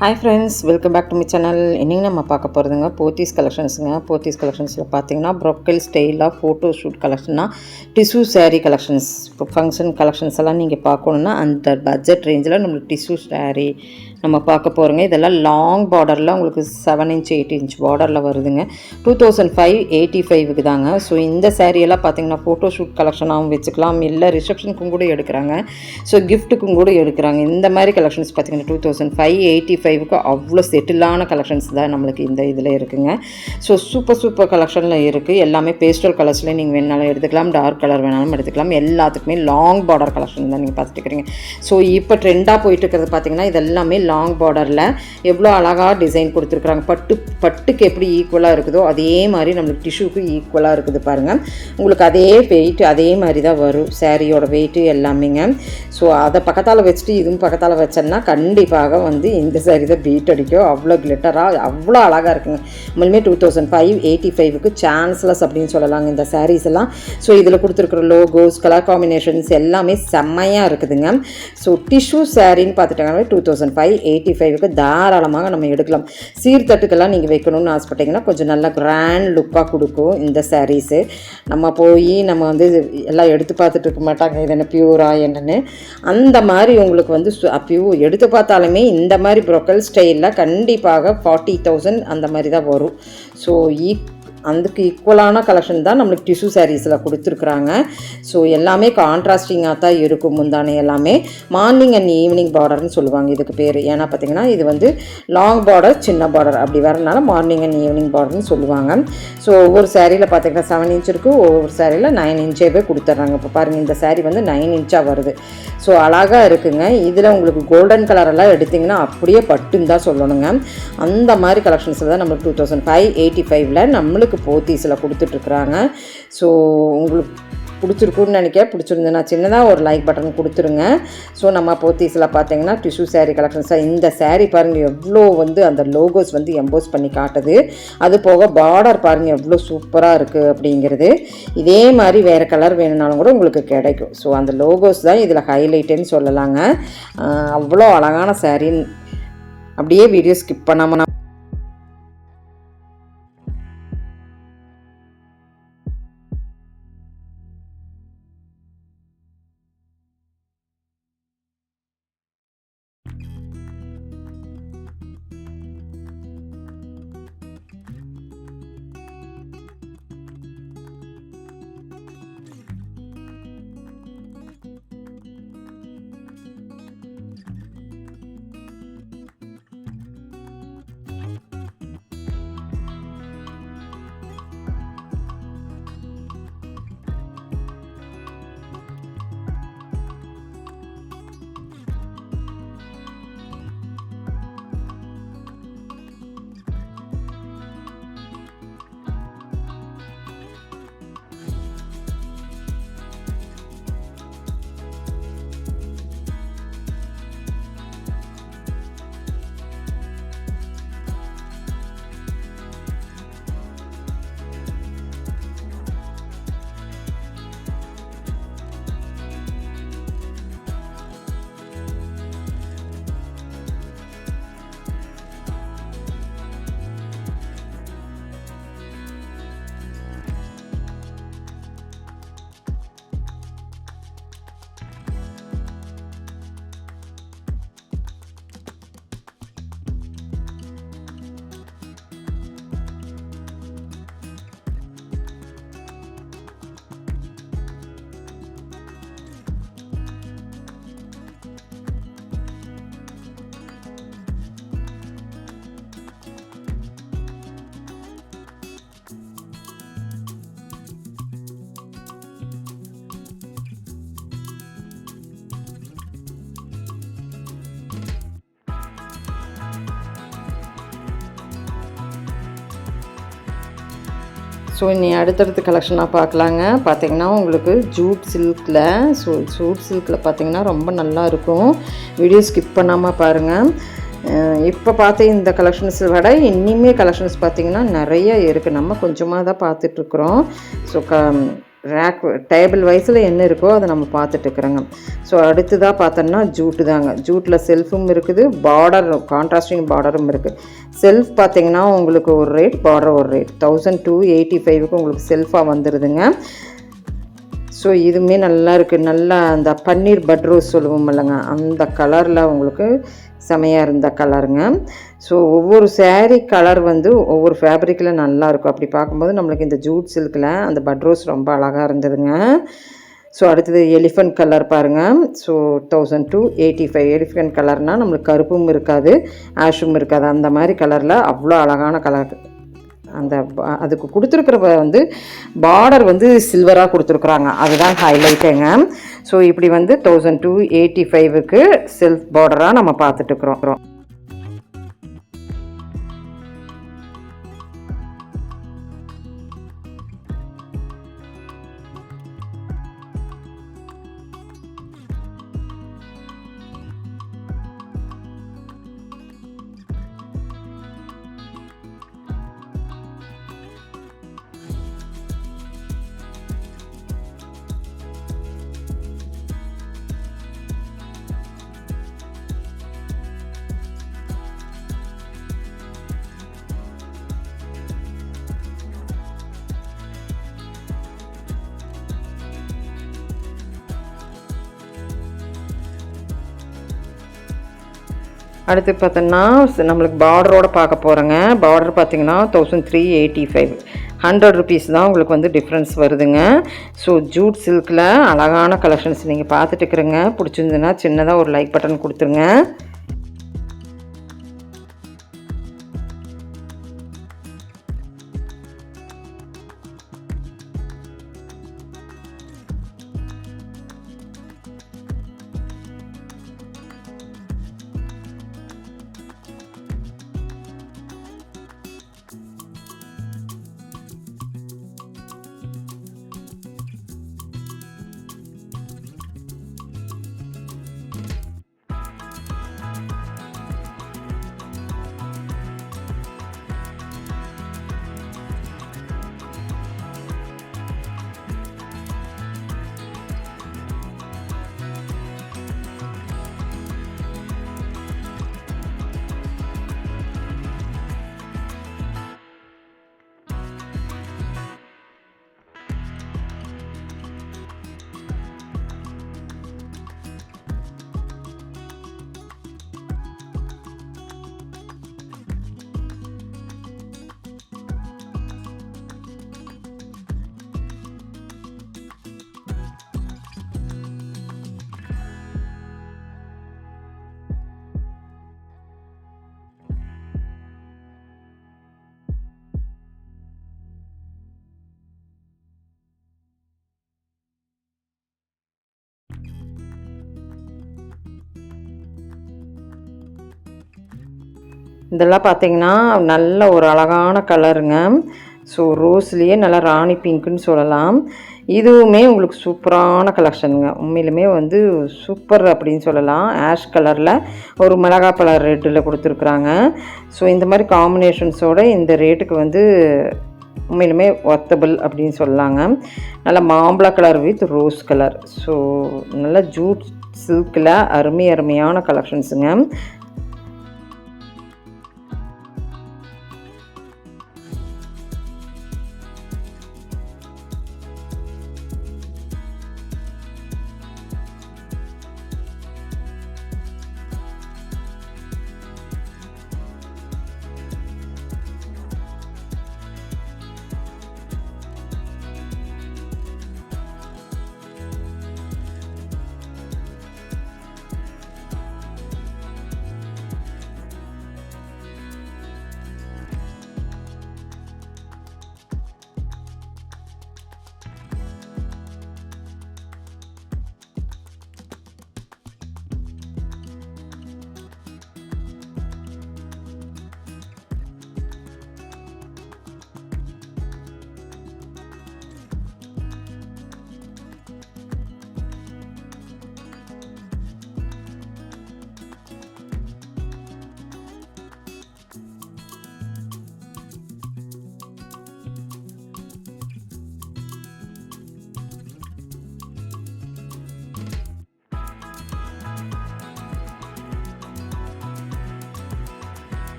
Hi friends, welcome back to my channel. இன்னைக்கு நம்ம பார்க்க போறதுங்க போத்தீஸ் கலெக்ஷன்ஸ்ங்க. போத்தீஸ் கலெக்ஷன்ஸ்ல பாத்தீங்கன்னா brocade ஸ்டைல்ல போட்டோ ஷூட் கலெக்ஷனா tissue saree collections function collections எல்லாம் நீங்க பார்க்கணும்னா அந்த பட்ஜெட் ரேஞ்சில நம்ம டிஷ்யூ saree நம்ம பார்க்க போறோங்க. இதெல்லாம் லாங் பார்டர்ல உங்களுக்கு 7 inch 8 inch பார்டர்ல வருதுங்க. 2585 க்கு தாங்க. சோ இந்த saree எல்லாம் பாத்தீங்கன்னா போட்டோ ஷூட் கலெக்ஷனாவும் வெச்சுக்கலாம் இல்ல ரிசெப்ஷனுக்கும் கூட எடுக்கறாங்க. சோ giftக்கும் கூட எடுக்கறாங்க. இந்த மாதிரி கலெக்ஷன்ஸ் பாத்தீங்கன்னா 2585 க்கு அவ்ளோ செட்டிலான கலெக்ஷன்ஸ் தான் நமக்கு இந்த இதுல இருக்குங்க. சோ சூப்பர் கலெக்ஷன்ல இருக்கு. எல்லாமே பேஸ்டல் கலர்ஸ்ல நீங்க வேணாலும் எடுத்துக்கலாம், டார்க் கலர் வேணாலும் எடுத்துக்கலாம். எல்லாத்துக்குமே லாங் பார்டர் கலெக்ஷன் தான் நீங்க பார்த்துட்டு இருக்கீங்க. சோ இப்போ ட்ரெண்டா போயிட்டு இருக்குது பாத்தீங்கன்னா இதெல்லாம் லாங் பார்டர்ல எவ்வளவு அழகா டிசைன் கொடுத்திருக்காங்க. பட்டுக்கு எப்படி ஈக்குவலா இருக்குதோ அதே மாதிரி நமக்கு டிஷ்யூக்கு ஈக்குவலா இருக்குது பாருங்க. உங்களுக்கு அதே வெயிட் அதே மாதிரி தான் வரும் சாரியோட வெயிட் எல்லாமேங்க. சோ அத பக்கத்தால வச்சிட்டு இதுவும் பக்கத்தால வச்சேன்னா கண்டிப்பாக வந்து இந்த சாரி தான் பீட் அடிக்கும். அவ்வளோ கிளிட்டரா அவ்வளோ அழகா இருக்குங்க. நம்மளுமே 2585 க்கு சான்ஸ்லெஸ் அப்படின்னு சொல்லலாங்க இந்த சாரீஸ் எல்லாம். ஸோ இதில் கொடுத்துருக்குற லோகோஸ் கலர் காம்பினேஷன்ஸ் எல்லாமே செம்மையாக இருக்குதுங்க. ஸோ டிஷ்யூ சாரின்னு பார்த்துட்டாங்கன்னா 2585 க்கு தாராளமாக நம்ம எடுக்கலாம். சீர்தட்டுக்கெல்லாம் நீங்கள் வைக்கணும்னு ஆசைப்பட்டீங்கன்னா கொஞ்சம் நல்லா கிராண்ட் லுக்காக கொடுக்கும் இந்த சாரீஸு. நம்ம போய் நம்ம வந்து எல்லாம் எடுத்து பார்த்துட்டு இருக்க மாட்டாங்க இது என்ன பியூரா என்னன்னு. அந்த மாதிரி உங்களுக்கு வந்து எடுத்து பார்த்தாலுமே இந்த மாதிரி brocade ஸ்டைலில் கண்டிப்பாக 40,000 அந்த மாதிரி தான் வரும். ஸோ அதுக்கு ஈக்குவலான கலெக்ஷன் தான் நம்மளுக்கு டிஷ்யூ சாரீஸில் கொடுத்துருக்குறாங்க. ஸோ எல்லாமே கான்ட்ராஸ்டிங்காக தான் இருக்கும். முந்தானே எல்லாமே மார்னிங் அண்ட் ஈவினிங் பார்டர்னு சொல்லுவாங்க இதுக்கு பேர். ஏன்னா பார்த்தீங்கன்னா இது வந்து லாங் பார்டர் சின்ன பார்டர் அப்படி வரனால மார்னிங் அண்ட் ஈவினிங் பார்டர்னு சொல்லுவாங்க. ஸோ ஒவ்வொரு சாரியில் பார்த்தீங்கன்னா 7 inch இருக்குது, ஒவ்வொரு சாரியில் 9 inch கொடுத்துட்றாங்க. இப்போ பாருங்கள் இந்த சாரீ வந்து 9 inch வருது. ஸோ அழகாக இருக்குங்க. இதில் உங்களுக்கு கோல்டன் கலரெல்லாம் எடுத்திங்கன்னா அப்படியே பட்டுன்னு தான் சொல்லணுங்க. அந்த மாதிரி கலெக்ஷன்ஸில் தான் நம்மளுக்கு 2585 நம்மளுக்கு போத்தீஸில் கொடுத்துட்ருக்குறாங்க. ஸோ உங்களுக்கு பிடிச்சிருக்குன்னு நினைக்கிறேன். பிடிச்சிருந்துன்னா சின்னதாக ஒரு லைக் பட்டன் கொடுத்துருங்க. ஸோ நம்ம போத்தீஸில் பார்த்தீங்கன்னா டிஷ்யூ சாரீ கலெக்ஷன்ஸாக இந்த சாரீ பாருங்கள் எவ்வளோ வந்து அந்த லோகோஸ் வந்து எம்போஸ் பண்ணி காட்டுது. அது போக பார்டர் பாருங்கள் எவ்வளோ சூப்பராக இருக்குது அப்படிங்கிறது. இதே மாதிரி வேறு கலர் வேணும்னாலும் கூட உங்களுக்கு கிடைக்கும். ஸோ அந்த லோகோஸ் தான் இதில் ஹைலைட்டுன்னு சொல்லலாங்க. அவ்வளோ அழகான சாரீ. அப்படியே வீடியோ ஸ்கிப் பண்ணாமல் ஸோ இனி அடுத்தடுத்து கலெக்ஷனாக பார்க்கலாங்க. பார்த்திங்கன்னா உங்களுக்கு ஜூட் சில்கில் ஜூட் சில்கில் பார்த்திங்கன்னா ரொம்ப நல்லா இருக்கும். வீடியோ ஸ்கிப் பண்ணாமல் பாருங்கள். இப்போ பார்த்த இந்த கலெக்ஷன்ஸ் விட இன்னுமே கலெக்ஷன்ஸ் பார்த்திங்கன்னா நிறைய இருக்குது. நம்ம கொஞ்சமாக தான் பார்த்துட்ருக்குறோம். ஸோ ரேக் டேபிள் வைஸில் என்ன இருக்கோ அதை நம்ம பார்த்துட்டுருக்குறோங்க. ஸோ அடுத்ததாக பார்த்தோன்னா ஜூட்டு தாங்க. ஜூட்டில் செல்ஃபும் இருக்குது, பார்டர் கான்ட்ராஸ்டிங் பார்டரும் இருக்குது. செல்ஃப் பார்த்திங்கன்னா உங்களுக்கு ஒரு ரேட், பார்டர் ஒரு ரேட். 1285க்கு உங்களுக்கு செல்ஃபாக வந்துடுதுங்க. ஸோ இதுவுமே நல்லா இருக்குது. நல்லா அந்த பன்னீர் பட் ரோஸ் சொல்லுவோம் இல்லைங்க, அந்த கலரில் உங்களுக்கு செமையாக இருந்த கலருங்க. ஸோ ஒவ்வொரு சேரீ கலர் வந்து ஒவ்வொரு ஃபேப்ரிக்கில் நல்லாயிருக்கும். அப்படி பார்க்கும்போது நம்மளுக்கு இந்த ஜூட் சில்கில் அந்த பட் ரோஸ் ரொம்ப அழகாக இருந்ததுங்க. ஸோ அடுத்தது எலிஃபண்ட் கலர் பாருங்கள். ஸோ 1285 எலிஃபண்ட் கலர்னால் நம்மளுக்கு கருப்பும் இருக்காது, ஆஷும் இருக்காது, அந்த மாதிரி கலரில் அவ்வளோ அழகான கலர். அந்த அதுக்கு கொடுத்துருக்குற வந்து பார்டர் வந்து சில்வராக கொடுத்துருக்குறாங்க, அதுதான் ஹைலைட்டுங்க. ஸோ இப்படி வந்து 1285க்கு செல்ஃப் பார்டராக நம்ம பார்த்துட்டுருக்குறோம். அடுத்து பார்த்தோன்னா நம்மளுக்கு பார்டரோடு பார்க்க போகிறோங்க. பார்டர் பார்த்திங்கன்னா 1385, 100 ருபீஸ் தான் உங்களுக்கு வந்து டிஃப்ரென்ஸ் வருதுங்க. ஸோ ஜூட் சில்கில் அழகான கலெக்ஷன்ஸ் நீங்கள் பார்த்துட்டு இருக்கிறீங்க. பிடிச்சிருந்துன்னா சின்னதாக ஒரு லைக் பட்டன் கொடுத்துருங்க. இதெல்லாம் பார்த்திங்கன்னா நல்ல ஒரு அழகான கலருங்க. ஸோ ரோஸ்லேயே நல்லா ராணி பிங்க்குன்னு சொல்லலாம். இதுவுமே உங்களுக்கு சூப்பரான கலெக்ஷனுங்க. உண்மையிலுமே வந்து சூப்பர் அப்படின்னு சொல்லலாம். ஆஷ் கலரில் ஒரு மிளகா கலர் ரெட்டில் கொடுத்துருக்குறாங்க. ஸோ இந்த மாதிரி காம்பினேஷன்ஸோடு இந்த ரேட்டுக்கு வந்து உண்மையிலுமே ஒர்த்தபிள் அப்படின்னு சொல்லலாங்க. நல்லா மாம்பழ colour with rose colour. So நல்லா ஜூட் சில்கில் அருமையான கலெக்ஷன்ஸுங்க.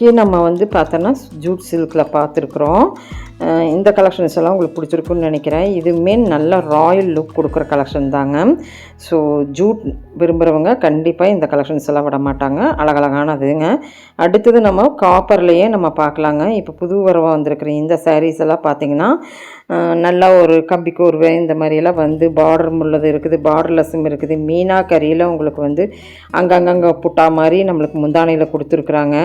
இது நம்ம வந்து பார்த்தோன்னா ஜூட் சில்கில் பார்த்துருக்குறோம். இந்த கலெக்ஷன்ஸ் எல்லாம் உங்களுக்கு பிடிச்சிருக்குன்னு நினைக்கிறேன். இதுவுமே நல்ல ராயல் லுக் கொடுக்குற கலெக்ஷன் தாங்க. ஸோ ஜூட் விரும்புகிறவங்க கண்டிப்பாக இந்த கலெக்ஷன்ஸ் எல்லாம் விட மாட்டாங்க. அழகழகானதுங்க. அடுத்தது நம்ம காப்பர்லேயே நம்ம பார்க்கலாங்க. இப்போ புது வரவாக வந்திருக்கிற இந்த சாரீஸ் எல்லாம் பார்த்திங்கன்னா நல்லா ஒரு கம்பி கோர்வை இந்த மாதிரியெல்லாம் வந்து பார்டர் உள்ளது இருக்குது, பார்டர்லெஸ்ஸும் இருக்குது. மீனா கரியில் உங்களுக்கு வந்து அங்கங்கே புட்டா மாதிரி நம்மளுக்கு முந்தானையில் கொடுத்துருக்குறாங்க.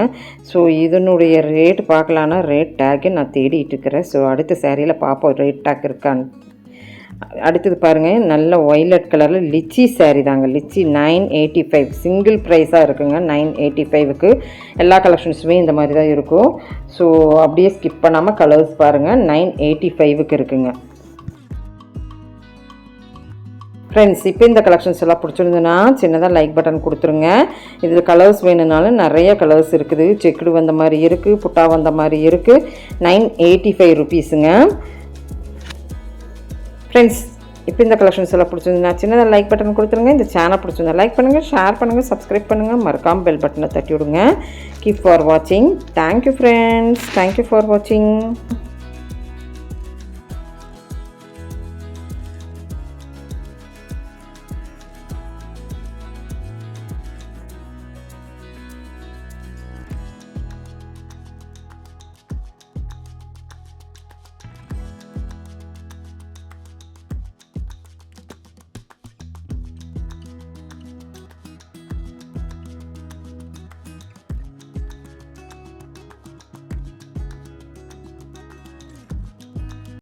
ஸோ இதனுடைய ரேட் பார்க்கலான்னா ரேட் டேக்கு நான் தேடிட்டு இருக்கிறேன். ஸோ அடுத்த சேரீயில் பார்ப்போம் ரேட் டேக் இருக்கான்னு. அடுத்தது பாருங்கள், நல்ல ஒய்லட் கலரில் லிச்சி சாரீ தாங்க. லிச்சி 985 சிங்கிள் ப்ரைஸாக இருக்குங்க. 985க்கு எல்லா கலெக்ஷன்ஸுமே இந்த மாதிரி தான் இருக்கும். ஸோ அப்படியே ஸ்கிப் பண்ணாமல் கலர்ஸ் பாருங்கள். 985க்கு இருக்குங்க. ஃப்ரெண்ட்ஸ், இப்போ இந்த கலெக்ஷன்ஸ் எல்லாம் பிடிச்சிருந்துன்னா சின்னதாக லைக் பட்டன் கொடுத்துருங்க. இதில் கலர்ஸ் வேணும்னாலும் நிறைய கலர்ஸ் இருக்குது. செக்குடு வந்த மாதிரி இருக்குது, புட்டா வந்த மாதிரி இருக்குது. 985 ருபீஸுங்க. ஃப்ரெண்ட்ஸ், இப்போ இந்த கலெக்ஷன்ஸ் எல்லாம் பிடிச்சிருந்தா சின்னதாக லைக் பட்டன் கொடுத்துருங்க. இந்த சேனல் பிடிச்சிருந்தா லைக் பண்ணுங்கள், ஷேர் பண்ணுங்கள், சப்ஸ்கிரைப் பண்ணுங்கள், மறக்காமல் பெல் பட்டனை தட்டி விடுங்க. கீப் ஃபார் வாட்சிங். தேங்க்யூ ஃப்ரெண்ட்ஸ், தேங்க்யூ ஃபார் வாட்சிங்.